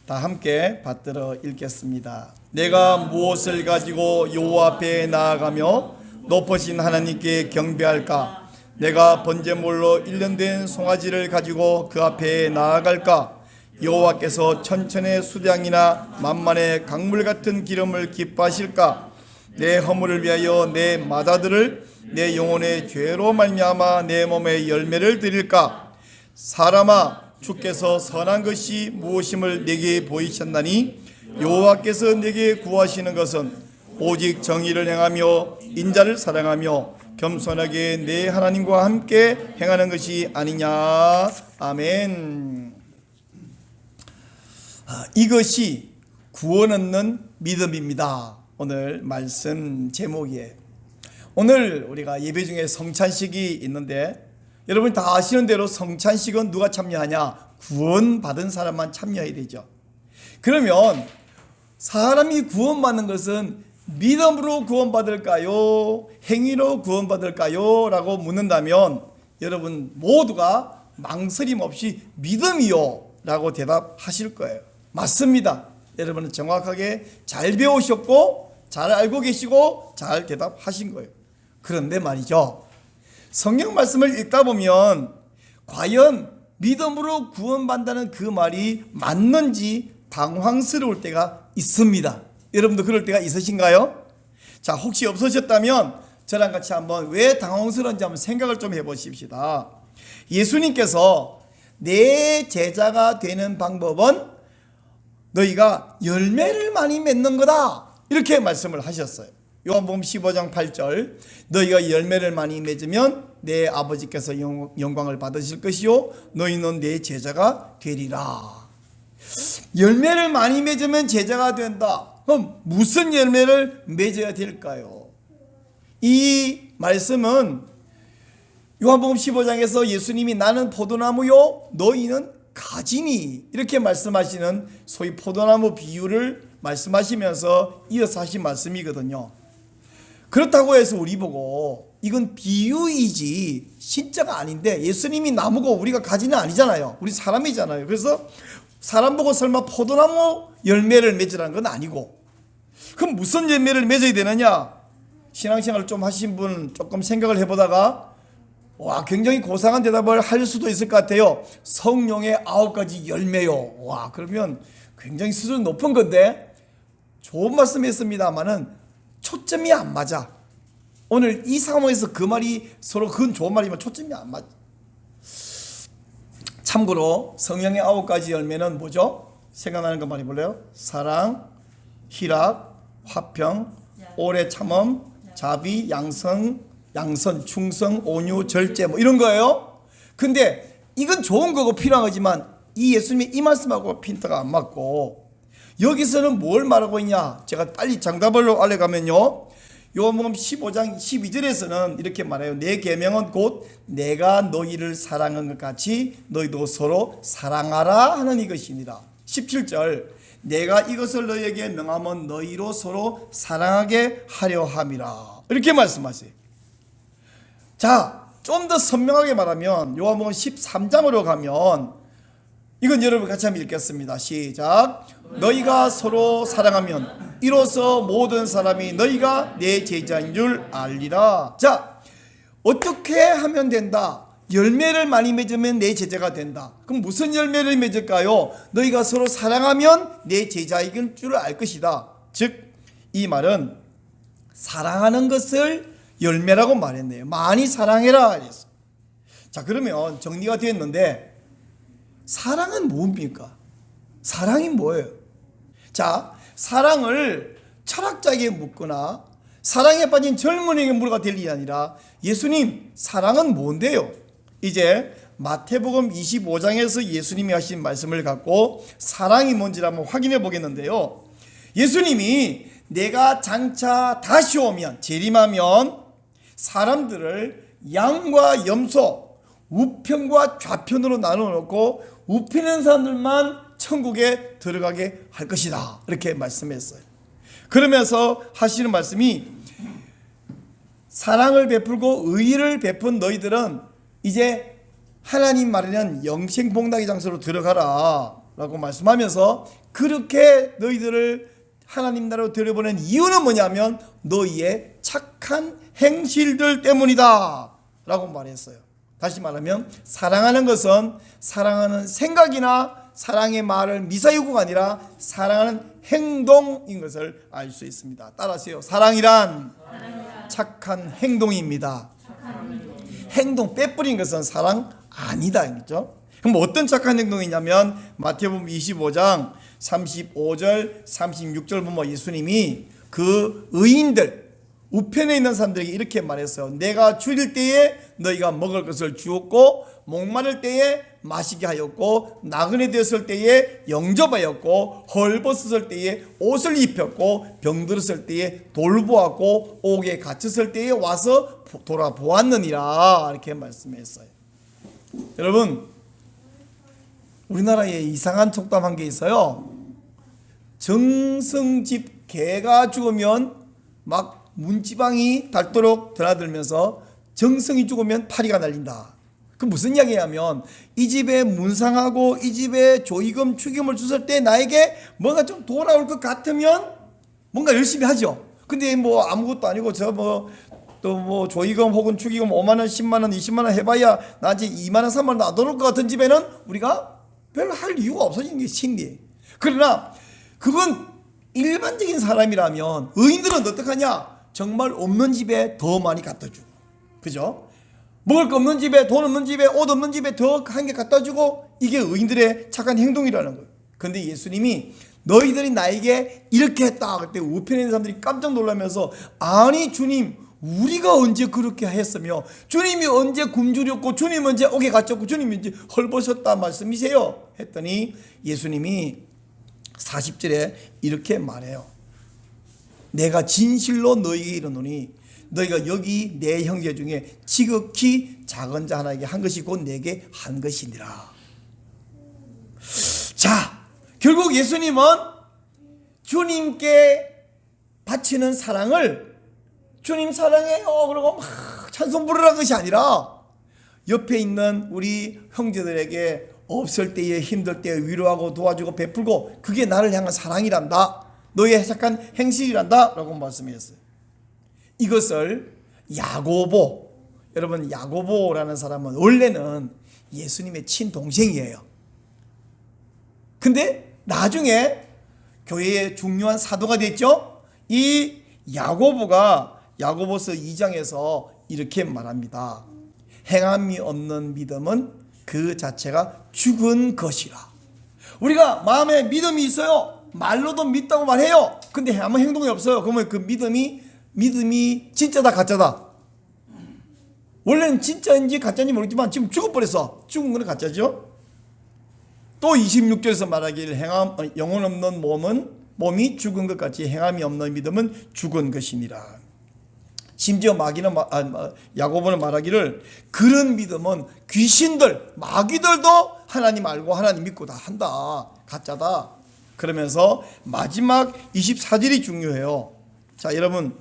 다 함께 받들어 읽겠습니다. 내가 무엇을 가지고 여호와 앞에 나아가며 높으신 하나님께 경배할까? 내가 번제물로 일년된 송아지를 가지고 그 앞에 나아갈까? 여호와께서 천천의 수량이나 만만의 강물 같은 기름을 기뻐하실까? 내 허물을 위하여 내 마다들을 내 영혼의 죄로 말미암아 내 몸에 열매를 드릴까? 사람아, 주께서 선한 것이 무엇임을 내게 보이셨나니 여호와께서 내게 구하시는 것은 오직 정의를 행하며 인자를 사랑하며 겸손하게 내 하나님과 함께 행하는 것이 아니냐. 아멘. 이것이 구원 얻는 믿음입니다. 오늘 말씀 제목이에요. 오늘 우리가 예배 중에 성찬식이 있는데 여러분 다 아시는 대로 성찬식은 누가 참여하냐? 구원받은 사람만 참여해야 되죠. 그러면 사람이 구원받는 것은 믿음으로 구원받을까요? 행위로 구원받을까요? 라고 묻는다면 여러분 모두가 망설임 없이 믿음이요 라고 대답하실 거예요. 맞습니다. 여러분은 정확하게 잘 배우셨고 잘 알고 계시고 잘 대답하신 거예요. 그런데 말이죠, 성경 말씀을 읽다 보면 과연 믿음으로 구원받는다는 그 말이 맞는지 당황스러울 때가 있습니다. 여러분도 그럴 때가 있으신가요? 자, 혹시 없으셨다면 저랑 같이 한번 왜 당황스러운지 한번 생각을 좀 해보십시다. 예수님께서 내 제자가 되는 방법은 너희가 열매를 많이 맺는 거다, 이렇게 말씀을 하셨어요. 요한복음 15장 8절, 너희가 열매를 많이 맺으면 내 아버지께서 영광을 받으실 것이요 너희는 내 제자가 되리라. 열매를 많이 맺으면 제자가 된다. 그럼 무슨 열매를 맺어야 될까요? 이 말씀은 요한복음 15장에서 예수님이 나는 포도나무요 너희는 가지니, 이렇게 말씀하시는 소위 포도나무 비유를 말씀하시면서 이어서 하신 말씀이거든요. 그렇다고 해서 우리 보고 이건 비유이지 진짜가 아닌데, 예수님이 나무고 우리가 가지는 아니잖아요. 우리 사람이잖아요. 그래서 사람 보고 설마 포도나무 열매를 맺으라는 건 아니고, 그럼 무슨 열매를 맺어야 되느냐? 신앙생활을 좀 하신 분 조금 생각을 해보다가 굉장히 고상한 대답을 할 수도 있을 것 같아요. 성령의 9가지 열매요. 그러면 굉장히 수준 높은 건데 좋은 말씀이었습니다만은 초점이 안 맞아. 오늘 이 상황에서 그 말이 서로 그건 좋은 말이지만 초점이 안 맞아. 참고로 성령의 9가지 열매는 뭐죠? 생각나는 거 많이 볼래요? 사랑, 희락, 화평, 오래 참음, 자비, 양선, 충성, 온유, 절제, 뭐 이런 거예요. 근데 이건 좋은 거고 필요한 거지만 이 예수님의 이 말씀하고 핀트가 안 맞고, 여기서는 뭘 말하고 있냐? 제가 빨리 정답으로 알려가면요, 요한복음 15장 12절에서는 이렇게 말해요. 내 계명은 곧 내가 너희를 사랑한 것 같이 너희도 서로 사랑하라 하는 이것이니라. 17절, 내가 이것을 너희에게 명하면 너희로 서로 사랑하게 하려 함이라, 이렇게 말씀하세요. 자, 좀 더 선명하게 말하면 요한복음 13장으로 가면 이건 여러분 같이 한번 읽겠습니다. 시작. 너희가 서로 사랑하면 이로써 모든 사람이 너희가 내 제자인 줄 알리라. 자, 어떻게 하면 된다? 열매를 많이 맺으면 내 제자가 된다. 그럼 무슨 열매를 맺을까요? 너희가 서로 사랑하면 내 제자인 줄 알 것이다. 즉, 이 말은 사랑하는 것을 열매라고 말했네요. 많이 사랑해라 그랬어. 자, 그러면 정리가 되었는데 사랑은 뭡니까? 사랑이 뭐예요? 자, 사랑을 철학자에게 묻거나 사랑에 빠진 젊은이에게 물어가 될 일이 아니라 예수님, 사랑은 뭔데요? 이제 마태복음 25장에서 예수님이 하신 말씀을 갖고 사랑이 뭔지를 한번 확인해 보겠는데요. 예수님이 내가 장차 다시 오면, 재림하면 사람들을 양과 염소, 우편과 좌편으로 나눠 놓고 우편인 사람들만 천국에 들어가게 할 것이다, 이렇게 말씀했어요. 그러면서 하시는 말씀이 사랑을 베풀고 의를 베푼 너희들은 이제 하나님 말하는 영생복락의 장소로 들어가라. 라고 말씀하면서 그렇게 너희들을 하나님 나라로 데려보낸 이유는 뭐냐면 너희의 착한 행실들 때문이다 라고 말했어요. 다시 말하면 사랑하는 것은 사랑하는 생각이나 사랑의 말을 미사유구가 아니라 사랑하는 행동인 것을 알 수 있습니다. 따라하세요. 사랑이란 착한 행동입니다. 행동 빼뿌린 것은 사랑 아니다. 그렇죠? 그럼 어떤 착한 행동이냐면 마태복음 25장 35절 36절 보면 예수님이 그 의인들 우편에 있는 사람들에게 이렇게 말했어요. 내가 줄일 때에 너희가 먹을 것을 주었고 목마를 때에 마시게 하였고 나그네 되었을 때에 영접하였고 헐벗었을 때에 옷을 입혔고 병들었을 때에 돌보았고 옥에 갇혔을 때에 와서 돌아보았느니라 이렇게 말씀했어요. 여러분 우리나라에 이상한 속담한 게 있어요. 정성집 개가 죽으면 막 문지방이 닳도록 드나들면서 정성이 죽으면 파리가 날린다. 그 무슨 이야기냐면 이 집에 문상하고 이 집에 조의금 축의금을 줬을 때 나에게 뭔가 좀 돌아올 것 같으면 뭔가 열심히 하죠. 근데 뭐 아무것도 아니고 저 또 뭐 조의금 혹은 축의금 5만 원 10만 원 20만 원 해봐야 나한테 2만 원 3만 원 안 들어올 것 같은 집에는 우리가 별로 할 이유가 없어지는 게 심리. 그러나 그건 일반적인 사람이라면 의인들은 어떡하냐? 정말 없는 집에 더 많이 갖다 주고, 그죠? 먹을 거 없는 집에, 돈 없는 집에, 옷 없는 집에 더 한 개 갖다 주고, 이게 의인들의 착한 행동이라는 거예요. 근데 예수님이 너희들이 나에게 이렇게 했다. 그때 우편에 있는 사람들이 깜짝 놀라면서 아니 주님 우리가 언제 그렇게 했으며 주님이 언제 굶주렸고 주님 언제 옥에 갇혔고 주님이 언제 헐벗었다 말씀이세요? 했더니 예수님이 40절에 이렇게 말해요. 내가 진실로 너희에게 이르노니 너희가 여기 내 형제 중에 지극히 작은 자 하나에게 한 것이 곧 내게 한 것이니라. 자, 결국 예수님은 주님께 바치는 사랑을 주님 사랑해요 그러고 막 찬송 부르라는 것이 아니라 옆에 있는 우리 형제들에게 없을 때에 힘들 때에 위로하고 도와주고 베풀고 그게 나를 향한 사랑이란다. 너의 착한 행실이란다 라고 말씀했어요. 이것을 야고보, 여러분 야고보라는 사람은 원래는 예수님의 친동생이에요. 근데 나중에 교회의 중요한 사도가 됐죠. 이 야고보가 야고보서 2장에서 이렇게 말합니다. 행함이 없는 믿음은 그 자체가 죽은 것이라. 우리가 마음에 믿음이 있어요. 말로도 믿다고 말해요. 근데 아무 행동이 없어요. 그러면 그 믿음이 진짜다 가짜다? 원래는 진짜인지 가짜인지 모르지만 지금 죽어버렸어. 죽은 건 가짜죠. 또 26절에서 말하기를 영혼 없는 몸이 죽은 것 같이 행함이 없는 믿음은 죽은 것이니라. 심지어 야고보는 말하기를 그런 믿음은 귀신들 마귀들도 하나님 알고 하나님 믿고 다 한다. 가짜다. 그러면서 마지막 24절이 중요해요. 자, 여러분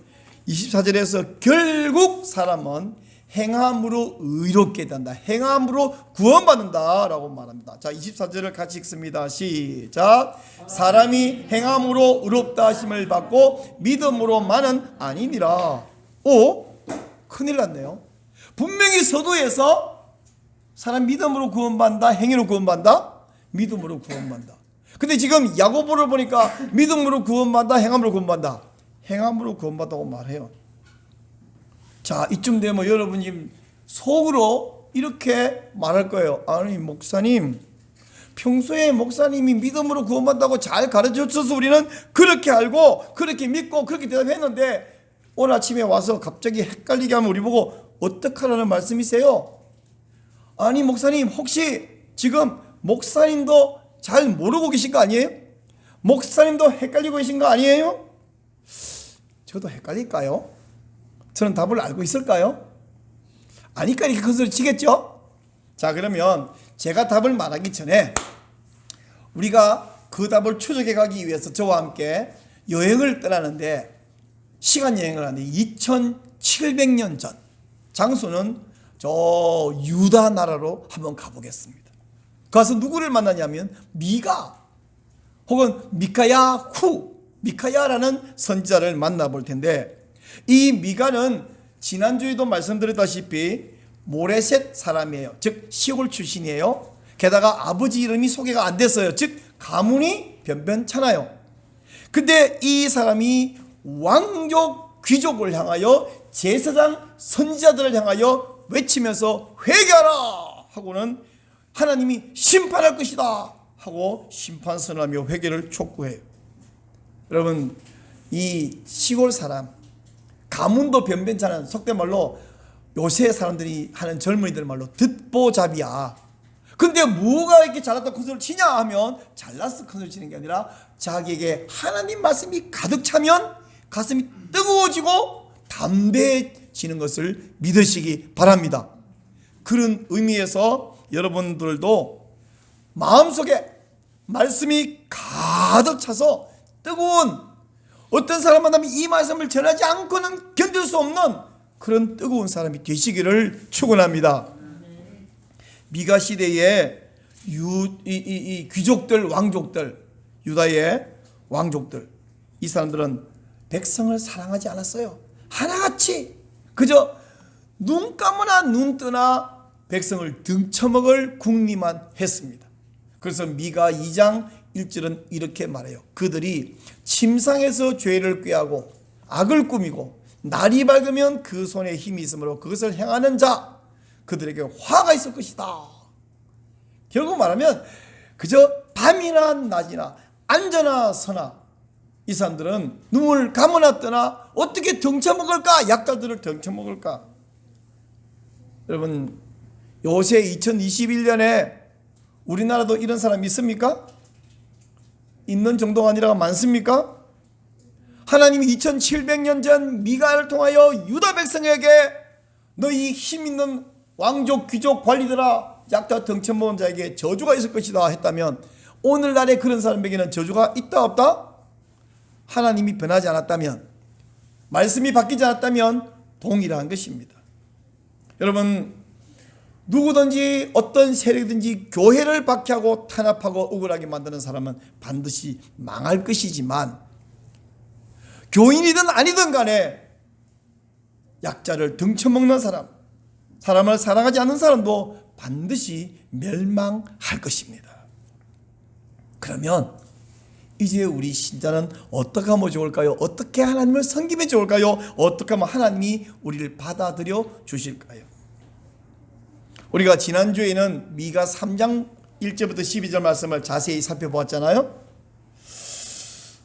24절에서 결국 사람은 행함으로 의롭게 된다. 행함으로 구원받는다 라고 말합니다. 자, 24절을 같이 읽습니다. 시작. 사람이 행함으로 의롭다 하심을 받고 믿음으로만은 아니니라. 오, 큰일 났네요. 분명히 서두에서 사람 믿음으로 구원받는다, 행위로 구원받는다, 믿음으로 구원받는다. 근데 지금 야고보를 보니까 믿음으로 구원받는다, 행함으로 구원받는다. 행함으로 구원받다고 말해요. 자, 이쯤 되면 여러분이 속으로 이렇게 말할 거예요. 아니 목사님, 평소에 목사님이 믿음으로 구원받다고 잘 가르쳐줘서 우리는 그렇게 알고 그렇게 믿고 그렇게 대답했는데 오늘 아침에 와서 갑자기 헷갈리게 하면 우리 보고 어떡하라는 말씀이세요? 아니 목사님, 혹시 지금 목사님도 잘 모르고 계신 거 아니에요? 목사님도 헷갈리고 계신 거 아니에요? 저도 헷갈릴까요? 저는 답을 알고 있을까요? 아니까 이렇게 큰 소리 치겠죠? 자, 그러면 제가 답을 말하기 전에 우리가 그 답을 추적해 가기 위해서 저와 함께 여행을 떠나는데, 시간 여행을 하는데 2700년 전, 장소는 저 유다 나라로 한번 가보겠습니다. 가서 누구를 만나냐면 미가 혹은 미카야라는 선지자를 만나볼 텐데, 이 미가는 지난주에도 말씀드렸다시피 모레셋 사람이에요. 즉 시골 출신이에요. 게다가 아버지 이름이 소개가 안 됐어요. 즉 가문이 변변찮아요. 근데 이 사람이 왕족 귀족을 향하여 제사장 선지자들을 향하여 외치면서 회개하라 하고는 하나님이 심판할 것이다 하고 심판 선언하며 회개를 촉구해요. 여러분, 이 시골 사람, 가문도 변변찮은, 속된 말로 요새 사람들이 하는 젊은이들 말로 듣보잡이야. 근데 뭐가 이렇게 잘났다 큰 소리를 치냐 하면, 잘났어 큰 소리 치는 게 아니라 자기에게 하나님 말씀이 가득 차면 가슴이 뜨거워지고 담대해지는 것을 믿으시기 바랍니다. 그런 의미에서 여러분들도 마음속에 말씀이 가득 차서 뜨거운, 어떤 사람 만나면 이 말씀을 전하지 않고는 견딜 수 없는 그런 뜨거운 사람이 되시기를 축원합니다. 미가 시대에 이 귀족들, 왕족들, 유다의 왕족들, 이 사람들은 백성을 사랑하지 않았어요. 하나같이 그저 눈 감으나 눈 뜨나 백성을 등쳐먹을 궁리만 했습니다. 그래서 미가 2장 1절은 이렇게 말해요. 그들이 침상에서 죄를 꾀하고 악을 꾸미고 날이 밝으면 그 손에 힘이 있으므로 그것을 행하는 자 그들에게 화가 있을 것이다. 결국 말하면 그저 밤이나 낮이나 앉아나 서나 이 사람들은 눈을 감으나 뜨나 어떻게 등쳐먹을까? 약자들을 등쳐먹을까? 여러분, 요새 2021년에 우리나라도 이런 사람이 있습니까? 있는 정도가 아니라 많습니까? 하나님이 2700년 전 미가를 통하여 유다 백성에게 너희 힘 있는 왕족 귀족 관리들아, 약자 등쳐먹은 자에게 저주가 있을 것이다 했다면, 오늘날에 그런 사람에게는 저주가 있다 없다? 하나님이 변하지 않았다면, 말씀이 바뀌지 않았다면 동일한 것입니다. 여러분, 누구든지 어떤 세력이든지 교회를 박해하고 탄압하고 억울하게 만드는 사람은 반드시 망할 것이지만, 교인이든 아니든 간에 약자를 등쳐먹는 사람, 사람을 사랑하지 않는 사람도 반드시 멸망할 것입니다. 그러면 이제 우리 신자는 어떻게 하면 좋을까요? 어떻게 하나님을 섬기면 좋을까요? 어떻게 하면 하나님이 우리를 받아들여 주실까요? 우리가 지난주에는 미가 3장 1절부터 12절 말씀을 자세히 살펴보았잖아요.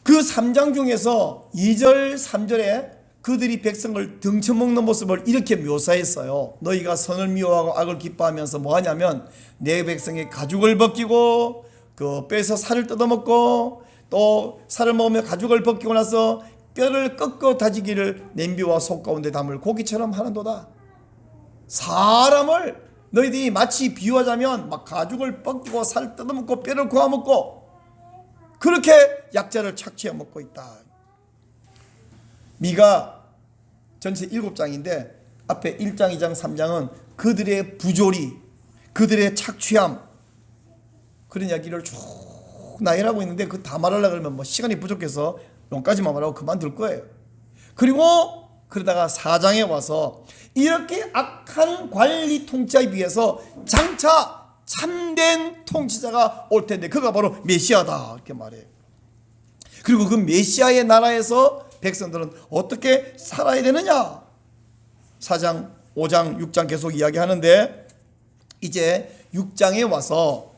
그 3장 중에서 2절 3절에 그들이 백성을 등쳐먹는 모습을 이렇게 묘사했어요. 너희가 선을 미워하고 악을 기뻐하면서 뭐하냐면 내 백성의 가죽을 벗기고 그 뼈에서 살을 뜯어먹고 또 살을 먹으며 가죽을 벗기고 나서 뼈를 꺾어 다지기를 냄비와 속 가운데 담을 고기처럼 하는도다. 사람을 너희들이 마치 비유하자면 막 가죽을 벗기고 살 뜯어먹고 뼈를 고아먹고 그렇게 약자를 착취해 먹고 있다. 미가 전체 7장인데 앞에 1장, 2장, 3장은 그들의 부조리, 그들의 착취함, 그런 이야기를 쭉 나열하고 있는데 그 다 말하려고 그러면 뭐 시간이 부족해서 여기까지만 말하고 그만둘 거예요. 그리고 그러다가 4장에 와서 이렇게 악한 관리 통치에 비해서 장차 참된 통치자가 올 텐데 그가 바로 메시아다 이렇게 말해요. 그리고 그 메시아의 나라에서 백성들은 어떻게 살아야 되느냐? 4장, 5장, 6장 계속 이야기하는데 이제 6장에 와서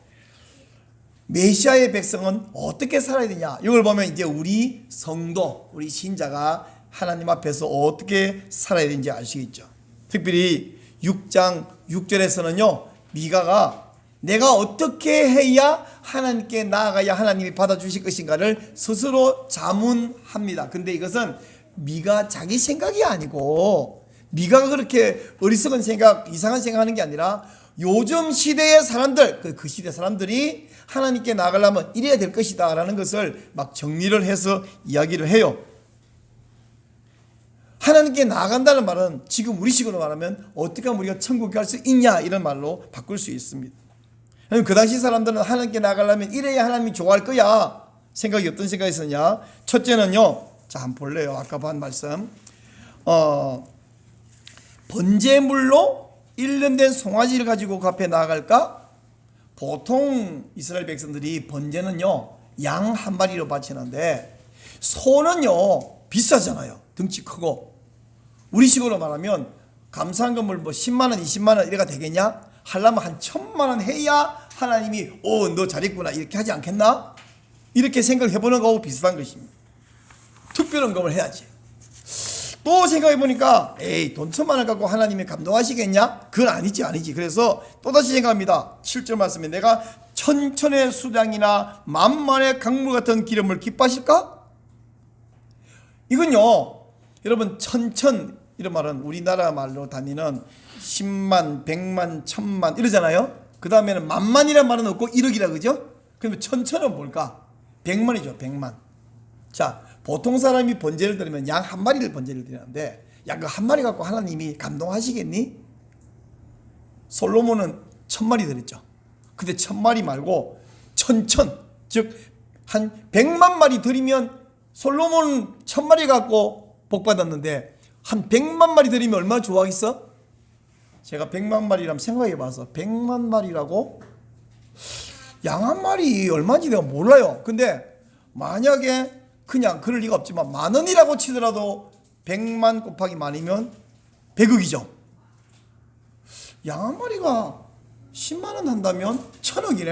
메시아의 백성은 어떻게 살아야 되냐? 이걸 보면 이제 우리 성도, 우리 신자가 하나님 앞에서 어떻게 살아야 되는지 알 수 있죠. 특별히 6장 6절에서는요, 미가가 내가 어떻게 해야 하나님께 나아가야 하나님이 받아주실 것인가를 스스로 자문합니다. 근데 이것은 미가 자기 생각이 아니고 미가가 그렇게 어리석은 생각, 이상한 생각하는 게 아니라 요즘 시대의 사람들, 그 시대 사람들이 하나님께 나아가려면 이래야 될 것이다 라는 것을 막 정리를 해서 이야기를 해요. 하나님께 나아간다는 말은 지금 우리식으로 말하면 어떻게 하면 우리가 천국에 갈 수 있냐 이런 말로 바꿀 수 있습니다. 그 당시 사람들은 하나님께 나가려면 이래야 하나님이 좋아할 거야. 생각이 어떤 생각이 있었냐? 첫째는요. 자, 한번 볼래요. 아까 본 말씀. 번제물로 1년 된 송아지를 가지고 그 앞에 나아갈까? 보통 이스라엘 백성들이 번제는요. 양 한 마리로 바치는데 소는요. 비싸잖아요. 덩치 크고. 우리식으로 말하면 감사한금을 뭐 10만 원, 20만 원 이래가 되겠냐? 하려면 한 1000만 원 해야 하나님이 너 잘했구나 이렇게 하지 않겠나? 이렇게 생각해 보는 거하고 비슷한 것입니다. 특별헌금을 해야지. 또 생각해 보니까 돈 1000만 원 갖고 하나님이 감동하시겠냐? 그건 아니지. 그래서 또다시 생각합니다. 7절 말씀에 내가 천천의 수량이나 만만의 강물 같은 기름을 기뻐하실까? 이건요. 여러분 천천 이런 말은 우리나라 말로 다니는 10만, 100만, 1000만 이러잖아요. 그 다음에는 만만이라는 말은 없고 1억이라 그죠? 그러면 천천은 뭘까? 100만이죠. 100만. 자, 보통 사람이 번제를 드리면 양 한 마리를 번제를 드리는데 양 그 한 마리 갖고 하나님이 감동하시겠니? 솔로몬은 1000마리 드렸죠. 근데 1000마리 말고 천천, 즉 한 100만 마리 드리면 솔로몬은 1000마리 갖고 복 받았는데 한 100만 마리 드리면 얼마나 좋아하겠어? 제가 100만 마리라면 생각해 봐서 100만 마리라고 양 한 마리 얼마인지 내가 몰라요. 근데 만약에 그냥 그럴 리가 없지만 만 원이라고 치더라도 100만 곱하기 만이면 100억이죠. 양 한 마리가 10만 원 한다면 1000억이네.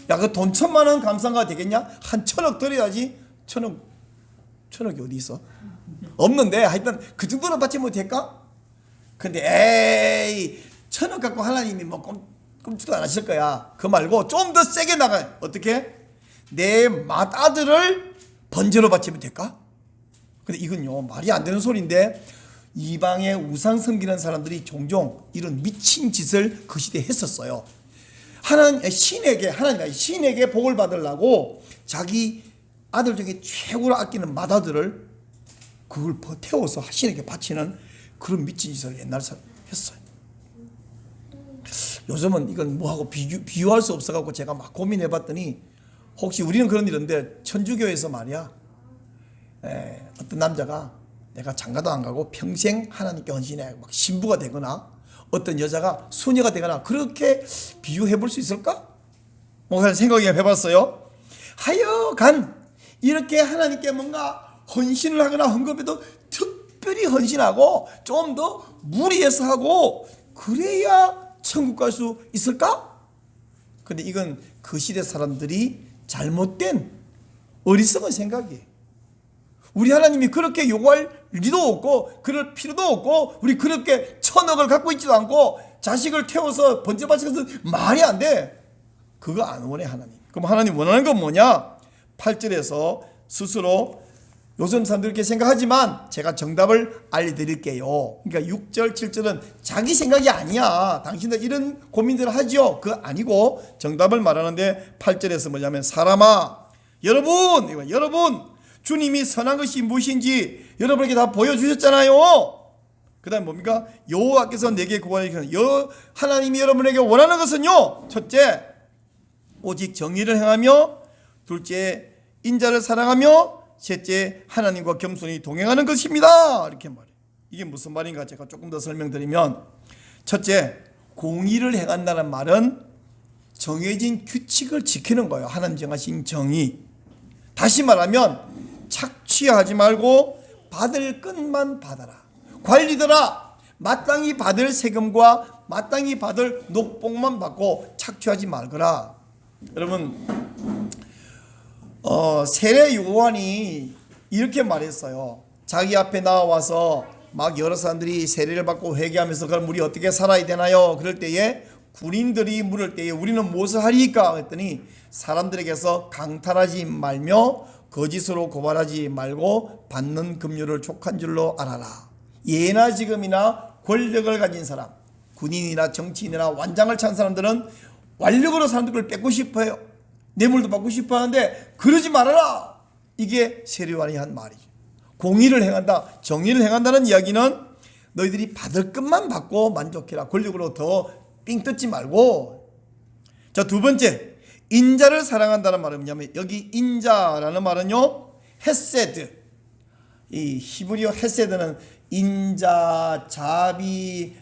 야, 그 돈 1000만 원 감사가 되겠냐? 한 1000억 드려야지. 1000억이 어디 있어? 없는데 하여튼 그 정도는 받지 못할까? 근데 1000억 갖고 하나님이 뭐 꿈쩍도 안 하실 거야. 그 말고 좀 더 세게 나가요. 어떻게? 내 맏아들을 번제로 바치면 될까? 근데 이건요 말이 안 되는 소리인데 이방의 우상 섬기는 사람들이 종종 이런 미친 짓을 그 시대에 했었어요. 신에게 복을 받으려고 자기 아들 중에 최고로 아끼는 맏아들을 그걸 태워서 신에게 바치는 그런 미친 짓을 옛날 사람 했어요. 요즘은 이건 뭐하고 비유할 수 없어갖고 제가 막 고민해봤더니 혹시 우리는 그런 일인데 천주교에서 말이야 어떤 남자가 내가 장가도 안 가고 평생 하나님께 헌신해 막 신부가 되거나 어떤 여자가 수녀가 되거나 그렇게 비유해 볼 수 있을까? 그냥 생각해 봤어요. 하여간 이렇게 하나님께 뭔가 헌신을 하거나 헌금해도 특별히 헌신하고 좀 더 무리해서 하고 그래야 천국 갈 수 있을까? 근데 이건 그 시대 사람들이 잘못된 어리석은 생각이에요. 우리 하나님이 그렇게 요구할 리도 없고 그럴 필요도 없고 우리 그렇게 1000억을 갖고 있지도 않고 자식을 태워서 번제 바치는 것은 말이 안 돼. 그거 안 원해 하나님. 그럼 하나님 원하는 건 뭐냐? 8절에서 스스로 요즘 사람들 이렇게 생각하지만 제가 정답을 알려드릴게요. 그러니까 6절 7절은 자기 생각이 아니야. 당신들 이런 고민들을 하죠. 그거 아니고 정답을 말하는데 8절에서 뭐냐면 사람아 여러분 주님이 선한 것이 무엇인지 여러분에게 다 보여주셨잖아요. 그 다음 뭡니까? 여호와께서 내게 구하여 하나님이 여러분에게 원하는 것은요. 첫째 오직 정의를 행하며 둘째 인자를 사랑하며 셋째 하나님과 겸손히 동행하는 것입니다. 이렇게 말해요. 이게 무슨 말인가 제가 조금 더 설명드리면 첫째 공의를 행한다는 말은 정해진 규칙을 지키는 거예요. 하나님 정하신 정의. 다시 말하면 착취하지 말고 받을 것만 받아라. 관리들아 마땅히 받을 세금과 마땅히 받을 녹복만 받고 착취하지 말거라. 여러분 세례 요한이 이렇게 말했어요. 자기 앞에 나와서 막 여러 사람들이 세례를 받고 회개하면서 그럼 우리 어떻게 살아야 되나요? 그럴 때에 군인들이 물을 때에 우리는 무엇을 하리까? 했더니 사람들에게서 강탈하지 말며 거짓으로 고발하지 말고 받는 급료를 족한 줄로 알아라. 예나 지금이나 권력을 가진 사람, 군인이나 정치인이나 완장을 찬 사람들은 완력으로 사람들을 뺏고 싶어요. 뇌물도 받고 싶어 하는데 그러지 말아라. 이게 세례요한이 한 말이죠. 공의를 행한다, 정의를 행한다는 이야기는 너희들이 받을 것만 받고 만족해라. 권력으로 더 삥 뜯지 말고. 자, 두 번째, 인자를 사랑한다는 말은 뭐냐면, 여기 인자라는 말은요, 헤세드. 이 히브리어 헤세드는 인자, 자비,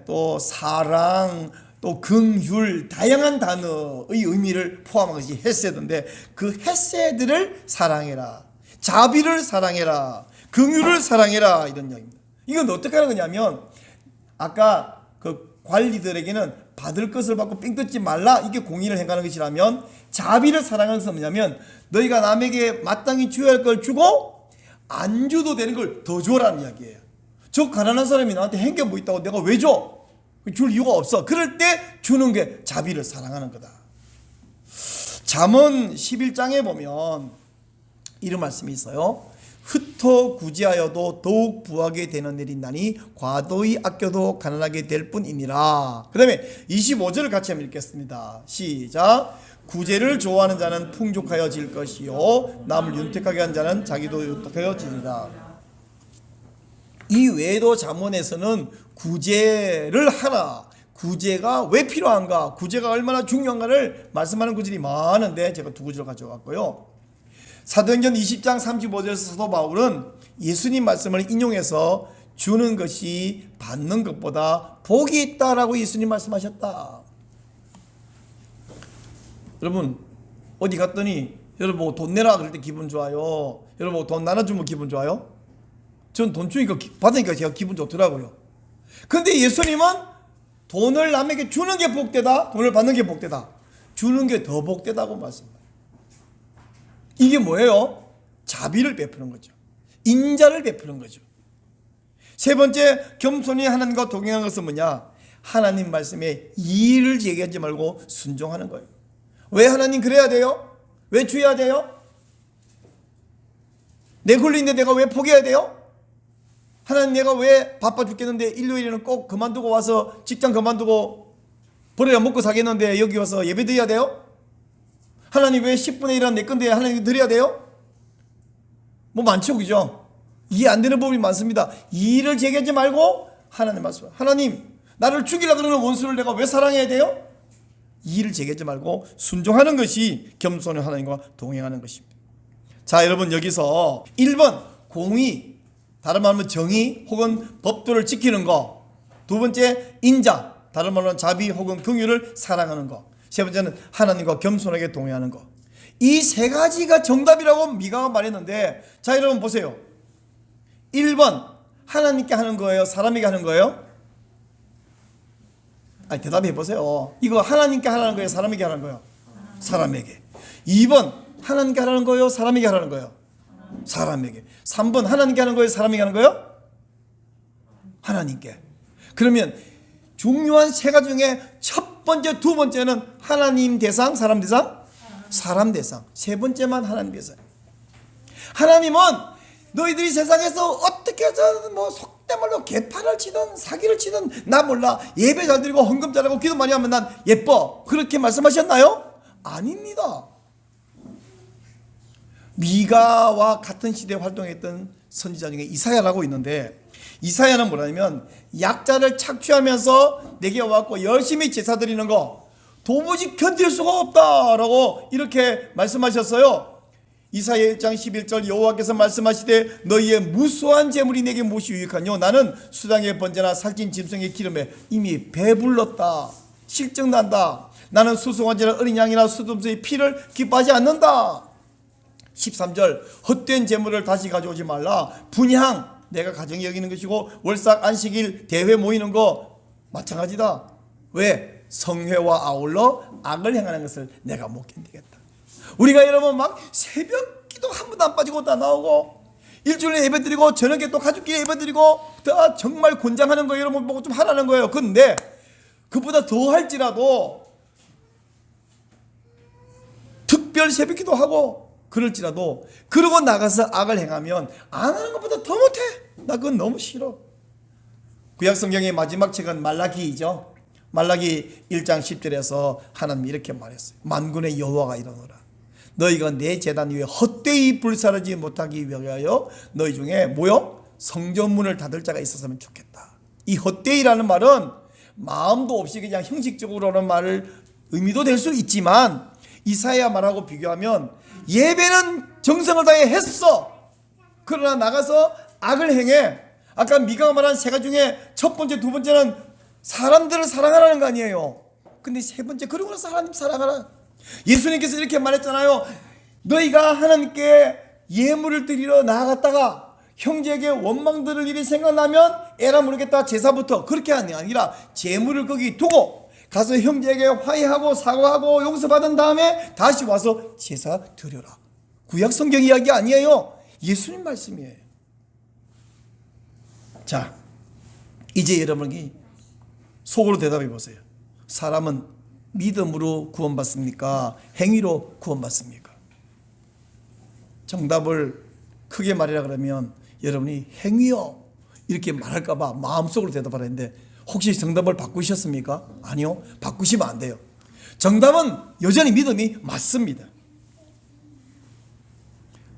또 사랑, 또 긍휼, 다양한 단어의 의미를 포함한 것이 헤세드인데, 그 헤세드를 사랑해라, 자비를 사랑해라, 긍휼을 사랑해라, 이런 이야기입니다. 이건 어떻게 하는 거냐면, 아까 그 관리들에게는 받을 것을 받고 삥 뜯지 말라, 이게 공의를 행하는 것이라면, 자비를 사랑하는 것은 뭐냐면, 너희가 남에게 마땅히 줘야 할 걸 주고 안 줘도 되는 걸 더 줘라는 이야기예요. 저 가난한 사람이 나한테 행겨 뭐 있다고 내가 왜 줘? 줄 이유가 없어. 그럴 때 주는 게 자비를 사랑하는 거다. 잠언 11장에 보면 이런 말씀이 있어요. 흩어 구제하여도 더욱 부하게 되는 일이 있나니 과도히 아껴도 가난하게 될 뿐이니라. 그 다음에 25절을 같이 한번 읽겠습니다. 시작. 구제를 좋아하는 자는 풍족하여질 것이요 남을 윤택하게 한 자는 자기도 윤택하여지리라. 이 외에도 잠언에서는 구제를 하라, 구제가 왜 필요한가, 구제가 얼마나 중요한가를 말씀하는 구절이 많은데 제가 두 구절 가져왔고요. 사도행전 20장 35절에서 사도 바울은 예수님 말씀을 인용해서 주는 것이 받는 것보다 복이 있다라고 예수님 말씀하셨다. 여러분 어디 갔더니 여러분 뭐 돈 내라 그럴 때 기분 좋아요. 여러분 뭐 돈 나눠주면 기분 좋아요? 전 돈 주니까 받으니까 제가 기분 좋더라고요. 근데 예수님은 돈을 남에게 주는 게 복되다, 돈을 받는 게 복되다, 주는 게 더 복되다고 말씀합니다. 이게 뭐예요? 자비를 베푸는 거죠. 인자를 베푸는 거죠. 세 번째, 겸손히 하나님과 동행하는 것은 뭐냐? 하나님 말씀에 이의를 제기하지 말고 순종하는 거예요. 왜 하나님 그래야 돼요? 왜 줘야 돼요? 내 굴리는데 내가 왜 포기해야 돼요? 하나님 내가 왜 바빠 죽겠는데 일요일에는 꼭 그만두고 와서 직장 그만두고 벌어야 먹고 사겠는데 여기 와서 예배 드려야 돼요? 하나님 왜 10분의 1은 내 건데 하나님 드려야 돼요? 뭐 많죠, 그죠? 이해 안 되는 부분이 많습니다. 이의를 제기하지 말고 하나님 말씀, 하나님 나를 죽이려고 그러는 원수를 내가 왜 사랑해야 돼요? 이의를 제기하지 말고 순종하는 것이 겸손히 하나님과 동행하는 것입니다. 자, 여러분 여기서 1번 공의, 다른 말로 정의 혹은 법도를 지키는 거, 두 번째 인자, 다른 말로는 자비 혹은 긍휼을 사랑하는 거, 세 번째는 하나님과 겸손하게 동행하는 거. 이 세 가지가 정답이라고 미가가 말했는데, 자 여러분 보세요. 1번 하나님께 하는 거예요, 사람에게 하는 거예요? 아니 대답해 보세요. 이거 하나님께 하라는 거예요, 사람에게 하라는 거예요? 사람에게. 2번 하나님께 하라는 거예요, 사람에게 하라는 거예요? 사람에게. 3번 하나님께 하는 거예요, 사람에게 하는 거예요? 하나님께. 그러면 중요한 세 가지 중에 첫 번째, 두 번째는 하나님 대상, 사람 대상? 사람 대상. 세 번째만 하나님 대상. 하나님은 너희들이 세상에서 어떻게 해서 뭐 속된 말로 개판을 치든 사기를 치든 나 몰라, 예배 잘 드리고 헌금 잘하고 기도 많이 하면 난 예뻐, 그렇게 말씀하셨나요? 아닙니다. 미가와 같은 시대에 활동했던 선지자 중에 이사야라고 있는데, 이사야는 뭐냐면 약자를 착취하면서 내게 와서 열심히 제사 드리는 거 도무지 견딜 수가 없다라고 이렇게 말씀하셨어요. 이사야 1장 11절 여호와께서 말씀하시되 너희의 무수한 재물이 내게 무엇이 유익하뇨? 나는 수당의 번제나 살찐 짐승의 기름에 이미 배불렀다. 실증난다. 나는 수송아지나 어린 양이나 수둠새의 피를 기뻐하지 않는다. 13절 헛된 재물을 다시 가져오지 말라. 분향 내가 가정이 여기는 것이고 월삭 안식일 대회 모이는 거 마찬가지다. 왜? 성회와 아울러 악을 행하는 것을 내가 못 견디겠다. 우리가 여러분 막 새벽 기도 한 번도 안 빠지고 다 나오고 일주일에 예배 드리고 저녁에 또 가족끼리 예배 드리고 다 정말 권장하는 거예요. 여러분 보고 좀 하라는 거예요. 그런데 그보다 더 할지라도 특별 새벽 기도 하고 그럴지라도 그러고 나가서 악을 행하면 안 하는 것보다 더 못해. 나 그건 너무 싫어. 구약성경의 마지막 책은 말라기이죠. 말라기 1장 10절에서 하나님이 이렇게 말했어요. 만군의 여호와가 이러노라. 너희가 내 제단 위에 헛되이 불사르지 못하기 위하여 너희 중에 뭐요? 성전문을 닫을 자가 있었으면 좋겠다. 이 헛되이라는 말은 마음도 없이 그냥 형식적으로 하는 말을 의미도 될 수 있지만 이사야 말하고 비교하면 예배는 정성을 다해 했어. 그러나 나가서 악을 행해. 아까 미가가 말한 세 가지 중에 첫 번째, 두 번째는 사람들을 사랑하라는 거 아니에요. 근데 세 번째, 그러고 나서 하나님 사랑하라. 예수님께서 이렇게 말했잖아요. 너희가 하나님께 예물을 드리러 나아갔다가 형제에게 원망 들을 일이 생각나면 에라 모르겠다 제사부터 그렇게 하는 게 아니라 재물을 거기 두고 가서 형제에게 화해하고 사과하고 용서받은 다음에 다시 와서 제사 드려라. 구약 성경 이야기 아니에요. 예수님 말씀이에요. 자, 이제 여러분이 속으로 대답해 보세요. 사람은 믿음으로 구원받습니까? 행위로 구원받습니까? 정답을 크게 말하라 그러면 여러분이 행위요 이렇게 말할까봐 마음속으로 대답하는데 혹시 정답을 바꾸셨습니까? 아니요, 바꾸시면 안 돼요. 정답은 여전히 믿음이 맞습니다.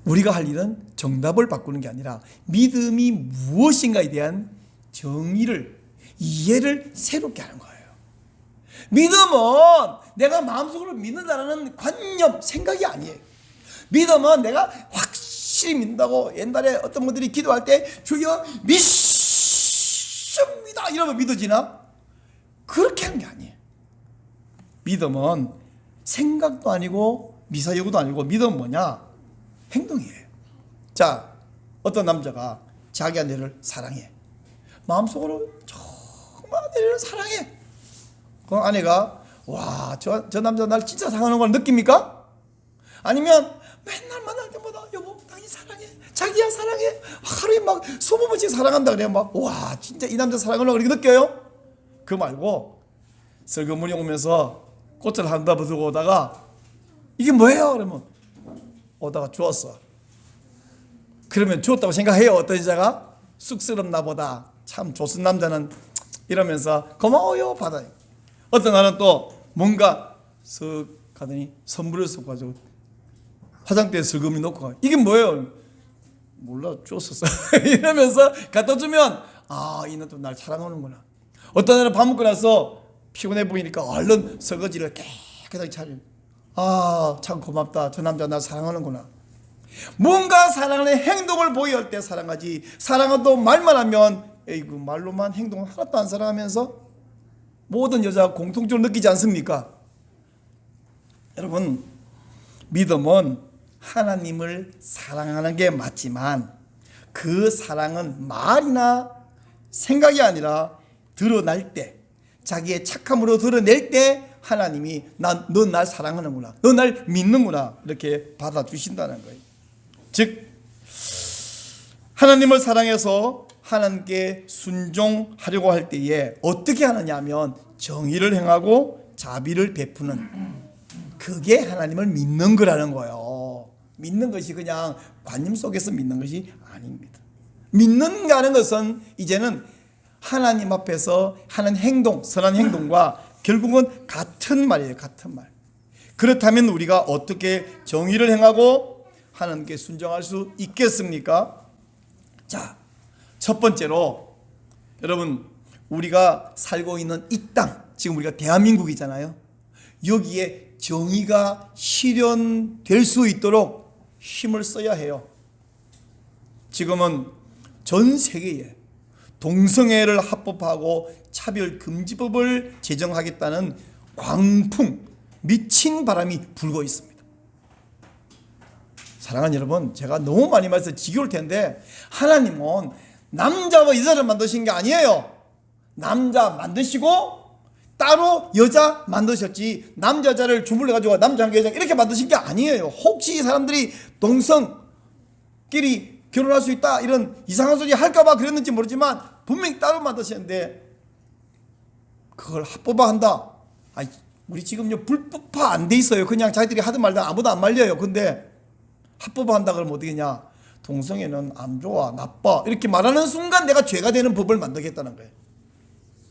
우리가 할 일은 정답을 바꾸는 게 아니라 믿음이 무엇인가에 대한 정의를, 이해를 새롭게 하는 거예요. 믿음은 내가 마음속으로 믿는다는 관념, 생각이 아니에요. 믿음은 내가 확실히 믿는다고 옛날에 어떤 분들이 기도할 때 주여 믿습니다 이러면 믿어지나? 그렇게 하는 게 아니에요. 믿음은 생각도 아니고 미사여구도 아니고 믿음은 뭐냐? 행동이에요. 자, 어떤 남자가 자기 아내를 사랑해. 마음속으로 정말 아내를 사랑해. 그 아내가 와, 저 남자 날 진짜 사랑하는 걸 느낍니까? 아니면 맨날 만날 때마다 여보 당신 사랑해, 자기야 사랑해, 하루에 막 20번씩 사랑한다 그래요. 막 와 진짜 이 남자 사랑하려고 그렇게 느껴요? 그 말고 슬그머니 오면서 꽃을 한 다발 들고 오다가 이게 뭐예요? 그러면 오다가 주웠어. 그러면 주웠다고 생각해요. 어떤 여자가 쑥스럽나 보다, 참 좋은 남자는 이러면서 고마워요 받아요. 어떤 날은 또 뭔가 쓱 가더니 선물을 쓱 가지고 화장대에 슬그머니 놓고 가. 이게 뭐예요? 몰라, 줬었어. 이러면서 갖다 주면 아, 이 놈도 날 사랑하는구나. 어떤 날은 밥 먹고 나서 피곤해 보이니까 얼른 설거지를 깨끗하게 차려. 아, 참 고맙다. 저 남자 날 사랑하는구나. 뭔가 사랑의 행동을 보여할 때 사랑하지, 사랑도 말만 하면 에이구 말로만 행동을 하나도 안 사랑하면서 모든 여자가 공통적으로 느끼지 않습니까? 여러분, 믿음은 하나님을 사랑하는 게 맞지만 그 사랑은 말이나 생각이 아니라 드러날 때, 자기의 착함으로 드러낼 때 하나님이 너 날 사랑하는구나, 너 날 믿는구나 이렇게 받아주신다는 거예요. 즉 하나님을 사랑해서 하나님께 순종하려고 할 때에 어떻게 하느냐 하면 정의를 행하고 자비를 베푸는, 그게 하나님을 믿는 거라는 거예요. 믿는 것이 그냥 관념 속에서 믿는 것이 아닙니다. 믿는다는 것은 이제는 하나님 앞에서 하는 행동, 선한 행동과 결국은 같은 말이에요. 같은 말. 그렇다면 우리가 어떻게 정의를 행하고 하나님께 순종할 수 있겠습니까? 자, 첫 번째로 여러분, 우리가 살고 있는 이 땅, 지금 우리가 대한민국이잖아요. 여기에 정의가 실현될 수 있도록 힘을 써야 해요. 지금은 전 세계에 동성애를 합법화하고 차별금지법을 제정하겠다는 광풍, 미친 바람이 불고 있습니다. 사랑하는 여러분, 제가 너무 많이 말해서 지겨울 텐데 하나님은 남자와 여자를 만드신 게 아니에요. 남자 만드시고 따로 여자 만드셨지, 남자 여자를 주물러 가지고 남자 한 여자 이렇게 만드신 게 아니에요. 혹시 사람들이 동성끼리 결혼할 수 있다 이런 이상한 소리 할까봐 그랬는지 모르지만 분명히 따로 만드셨는데 그걸 합법화한다. 아니, 우리 지금요 불법화 안 돼 있어요. 그냥 자기들이 하든 말든 아무도 안 말려요. 근데 합법화한다 그러면 어떻게 냐, 동성애는 안 좋아, 나빠 이렇게 말하는 순간 내가 죄가 되는 법을 만들겠다는 거예요.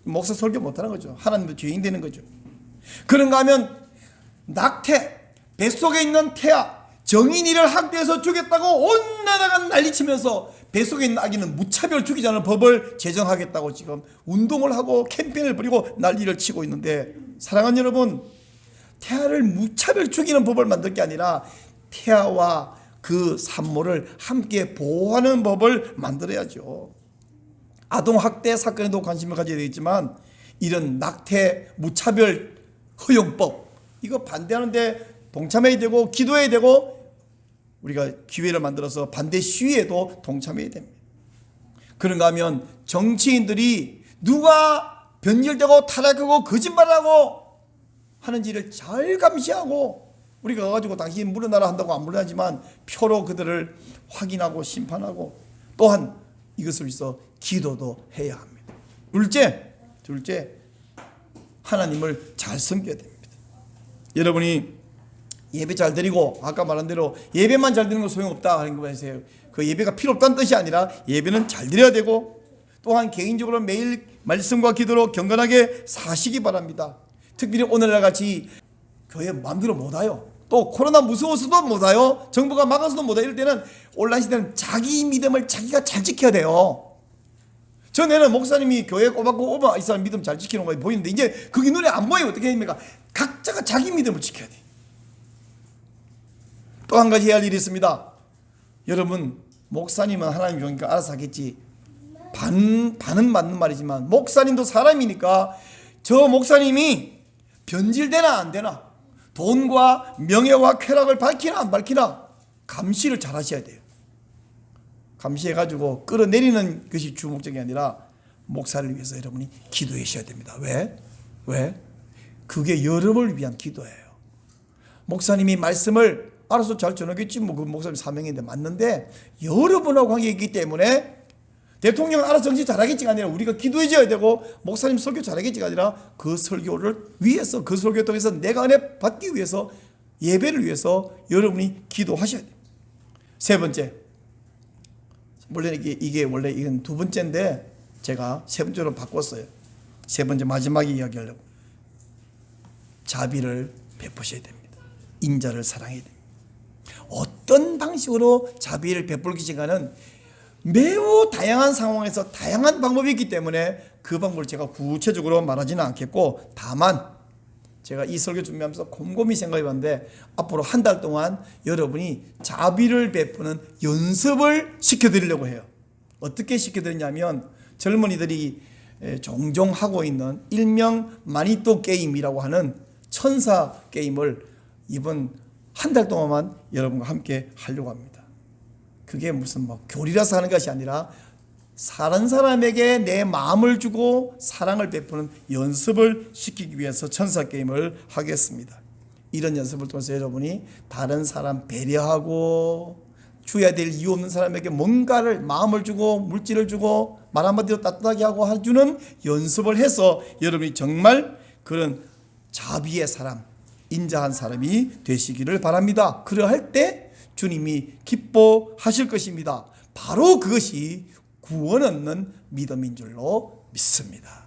목사 설교 못하는 거죠. 하나님도 죄인 되는 거죠. 그런가 하면 낙태, 뱃속에 있는 태아, 정인이를 학대해서 죽였다고 온 나라가 난리치면서 뱃속에 있는 아기는 무차별 죽이지 않을 법을 제정하겠다고 지금 운동을 하고 캠페인을 벌이고 난리를 치고 있는데, 사랑하는 여러분, 태아를 무차별 죽이는 법을 만들 게 아니라 태아와 그 산모를 함께 보호하는 법을 만들어야죠. 아동학대 사건에도 관심을 가져야 되겠지만 이런 낙태 무차별 허용법 이거 반대하는데 동참해야 되고 기도해야 되고 우리가 기회를 만들어서 반대 시위에도 동참해야 됩니다. 그런가 하면 정치인들이 누가 변질되고 타락하고 거짓말하고 하는지를 잘 감시하고 우리가 가가지고 당신 물러나라 한다고 안 물러나지만 표로 그들을 확인하고 심판하고 또한 이것을 위해서 기도도 해야 합니다. 둘째 하나님을 잘 섬겨야 됩니다. 여러분이 예배 잘 드리고 아까 말한 대로 예배만 잘 드리는 건 소용없다 하는 거 보세요. 그 예배가 필요 없다는 뜻이 아니라 예배는 잘 드려야 되고 또한 개인적으로 매일 말씀과 기도로 경건하게 사시기 바랍니다. 특별히 오늘날 같이 교회 마음대로 못 와요. 또 코로나 무서워서도 못 와요. 정부가 막아서도 못 와요. 이럴 때는 온라인 시대는 자기 믿음을 자기가 잘 지켜야 돼요. 전에는 목사님이 교회 꼬박꼬박 오면 이 사람 믿음 잘 지키는 거 보이는데 이제 그게 눈에 안 보여요. 어떻게 됩니까? 각자가 자기 믿음을 지켜야 돼요. 또 한 가지 해야 할 일이 있습니다. 여러분 목사님은 하나님 종이니까 알아서 하겠지. 반은 맞는 말이지만 목사님도 사람이니까 저 목사님이 변질되나 안 되나 돈과 명예와 쾌락을 밝히나 안 밝히나 감시를 잘 하셔야 돼요. 감시해가지고 끌어내리는 것이 주 목적이 아니라 목사를 위해서 여러분이 기도해 주셔야 됩니다. 왜? 그게 여러분을 위한 기도예요. 목사님이 말씀을 알아서 잘 전하겠지 뭐 그 목사님 사명인데 맞는데 여러분하고 관계있기 때문에 대통령은 알아서 정치 잘하겠지가 아니라 우리가 기도해 줘야 되고 목사님 설교 잘하겠지가 아니라 그 설교를 위해서 그 설교를 통해서 내가 은혜 받기 위해서 예배를 위해서 여러분이 기도하셔야 돼요. 세 번째 원래 이게 원래 이건 두 번째인데 제가 세 번째로 바꿨어요. 세 번째 마지막에 이야기하려고 자비를 베푸셔야 됩니다. 인자를 사랑해야 됩니다. 어떤 방식으로 자비를 베풀기지가는 매우 다양한 상황에서 다양한 방법이 있기 때문에 그 방법을 제가 구체적으로 말하지는 않겠고 다만 제가 이 설교 준비하면서 곰곰이 생각해 봤는데 앞으로 한 달 동안 여러분이 자비를 베푸는 연습을 시켜드리려고 해요. 어떻게 시켜드리냐면 젊은이들이 종종 하고 있는 일명 마니또 게임이라고 하는 천사 게임을 이번 한 달 동안만 여러분과 함께 하려고 합니다. 그게 무슨 뭐 교리라서 하는 것이 아니라 다른 사람에게 내 마음을 주고 사랑을 베푸는 연습을 시키기 위해서 천사 게임을 하겠습니다. 이런 연습을 통해서 여러분이 다른 사람 배려하고 줘야 될 이유 없는 사람에게 뭔가를 마음을 주고 물질을 주고 말 한마디로 따뜻하게 하고 해주는 연습을 해서 여러분이 정말 그런 자비의 사람, 인자한 사람이 되시기를 바랍니다. 그러할 때 주님이 기뻐하실 것입니다. 바로 그것이 구원 얻는 믿음인 줄로 믿습니다.